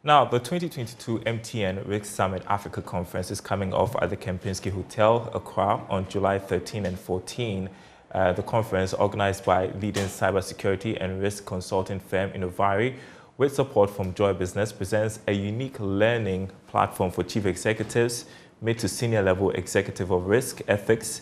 Now, the 2022 MTN Risk Summit Africa conference is coming off at the Kempinski Hotel, Accra, on July 13 and 14. The conference, organized by leading cybersecurity and risk consulting firm Innovari, with support from Joy Business, presents a unique learning platform for chief executives, mid to senior level executive of risk, ethics,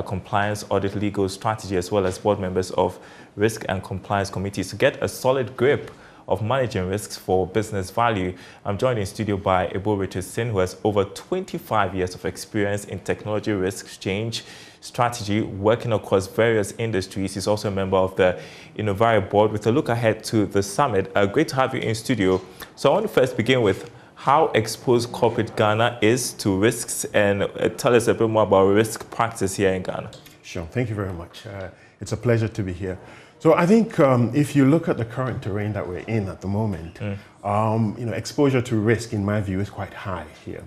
compliance, audit, legal, strategy, as well as board members of risk and compliance committees to get a solid grip of managing risks for business value. I'm joined in studio by Ebo Richardson, who has over 25 years of experience in technology risk change strategy, working across various industries. He's also a member of the Innovari board. With a look ahead to the summit, great to have you in studio. So I want to first begin with how exposed corporate Ghana is to risks, and tell us a bit more about risk practice here in Ghana. Sure, thank you very much. It's a pleasure to be here. So I think if you look at the current terrain that we're in at the moment, exposure to risk, in my view, is quite high here.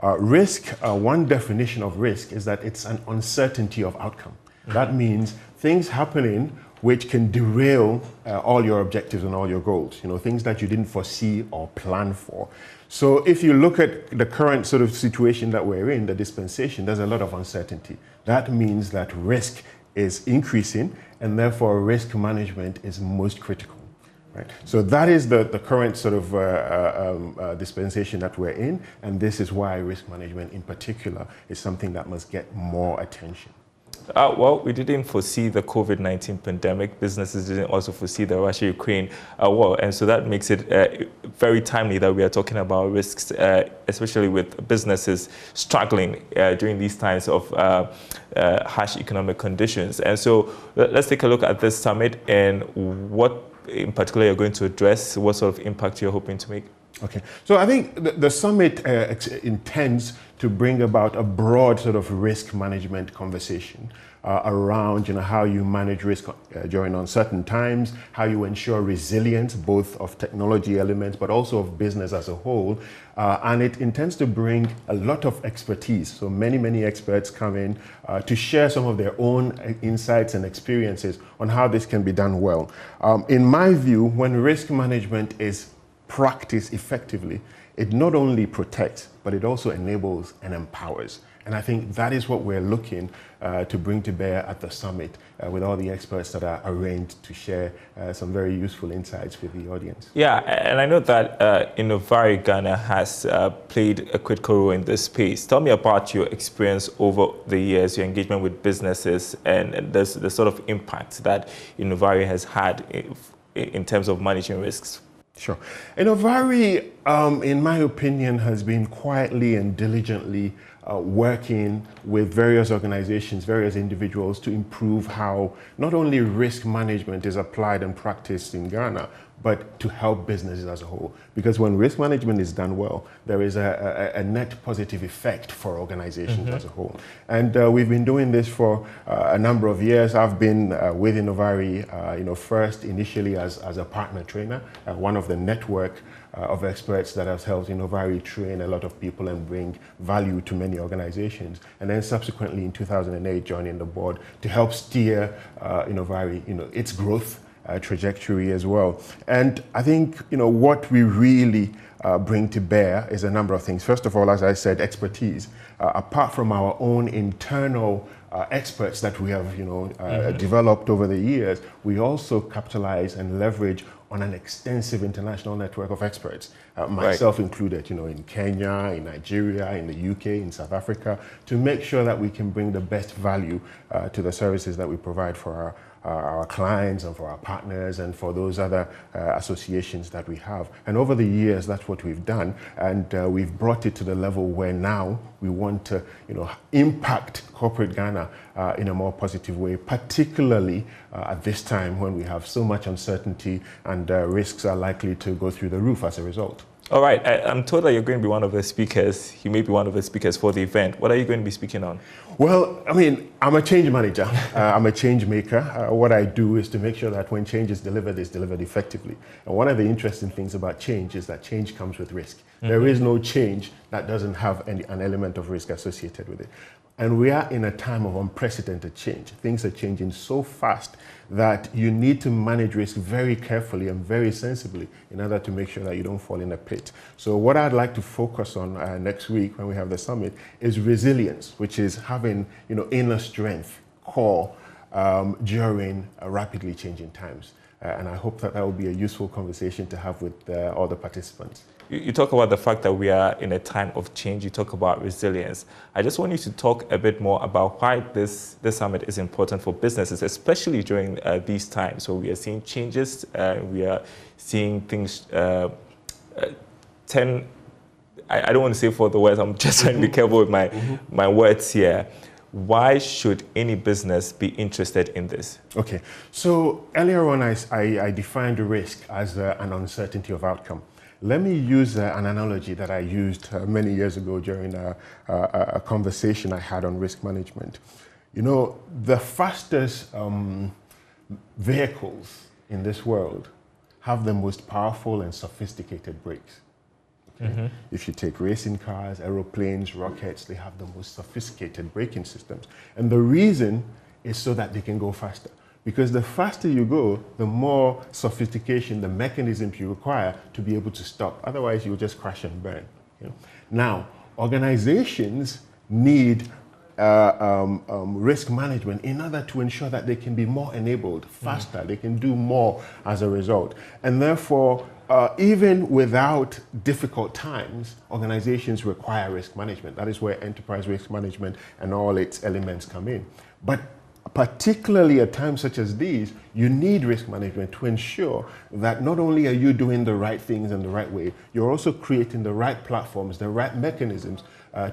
One definition of risk is that it's an uncertainty of outcome. That means things happening which can derail all your objectives and all your goals, things that you didn't foresee or plan for. So if you look at the current sort of situation that we're in, the dispensation, there's a lot of uncertainty. That means that risk is increasing, and therefore risk management is most critical. Right? So that is the current sort of dispensation that we're in, and this is why risk management in particular is something that must get more attention. Well, we didn't foresee the COVID-19 pandemic. Businesses didn't also foresee the Russia-Ukraine war. And so that makes it very timely that we are talking about risks, especially with businesses struggling during these times of harsh economic conditions. And so let's take a look at this summit and what in particular you're going to address, what sort of impact you're hoping to make. Okay, so I think the summit intends to bring about a broad sort of risk management conversation around how you manage risk during uncertain times, how you ensure resilience, both of technology elements, but also of business as a whole. And it intends to bring a lot of expertise. So many experts come in to share some of their own insights and experiences on how this can be done well. In my view, when risk management is practiced effectively, it not only protects, but it also enables and empowers. And I think that is what we're looking to bring to bear at the summit with all the experts that are arranged to share some very useful insights with the audience. Yeah, and I know that Innovari Ghana has played a critical role in this space. Tell me about your experience over the years, your engagement with businesses, and the sort of impact that Innovari has had in terms of managing risks. Sure. Innovari, in my opinion, has been quietly and diligently working with various organizations, various individuals to improve how not only risk management is applied and practiced in Ghana, but to help businesses as a whole. Because when risk management is done well, there is a net positive effect for organizations as a whole. And we've been doing this for a number of years. I've been with Innovari, first initially as a partner trainer, one of the network of experts that has helped Innovari train a lot of people and bring value to many organizations. And then subsequently in 2008, joining the board to help steer Innovari, its growth trajectory as well. And I think, what we really bring to bear is a number of things. First of all, as I said, expertise. Apart from our own internal experts that we have, developed over the years, we also capitalize and leverage on an extensive international network of experts, myself included, in Kenya, in Nigeria, in the UK, in South Africa, to make sure that we can bring the best value to the services that we provide for our clients and for our partners and for those other associations that we have. And over the years, that's what we've done. And we've brought it to the level where now we want to, impact corporate Ghana in a more positive way, particularly at this time when we have so much uncertainty and risks are likely to go through the roof as a result. All right, I'm told that you're going to be one of the speakers. You may be one of the speakers for the event. What are you going to be speaking on? Well, I'm a change manager. I'm a change maker. What I do is to make sure that when change is delivered effectively. And one of the interesting things about change is that change comes with risk. There is no change that doesn't have an element of risk associated with it. And we are in a time of unprecedented change. Things are changing so fast that you need to manage risk very carefully and very sensibly in order to make sure that you don't fall in a pit. So what I'd like to focus on next week when we have the summit is resilience, which is having inner strength, core, during rapidly changing times. And I hope that will be a useful conversation to have with all the participants. You talk about the fact that we are in a time of change. You talk about resilience. I just want you to talk a bit more about why this summit is important for businesses, especially during these times. So we are seeing changes. We are seeing things I don't want to say for the words. I'm just trying to be careful with my words here. Why should any business be interested in this? Okay, so earlier on I defined risk as an uncertainty of outcome. Let me use an analogy that I used many years ago during a conversation I had on risk management. The fastest vehicles in this world have the most powerful and sophisticated brakes. Okay? Mm-hmm. If you take racing cars, aeroplanes, rockets, they have the most sophisticated braking systems. And the reason is so that they can go faster. Because the faster you go, the more sophistication, the mechanisms you require to be able to stop. Otherwise, you'll just crash and burn. Now, organizations need risk management in order to ensure that they can be more enabled, faster, they can do more as a result. And therefore, even without difficult times, organizations require risk management. That is where enterprise risk management and all its elements come in. But particularly at times such as these, you need risk management to ensure that not only are you doing the right things in the right way, you're also creating the right platforms, the right mechanisms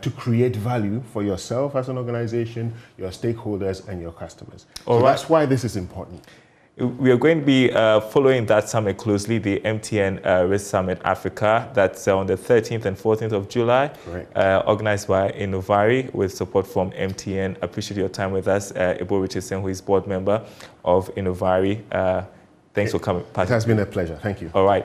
to create value for yourself as an organization, your stakeholders, and your customers. So that's why this is important. We are going to be following that summit closely, the MTN Risk Summit Africa. That's on the 13th and 14th of July, organized by Innovari with support from MTN. Appreciate your time with us. Ibo Richardson, who is board member of Innovari. Thanks for coming. It has been a pleasure. Thank you. All right.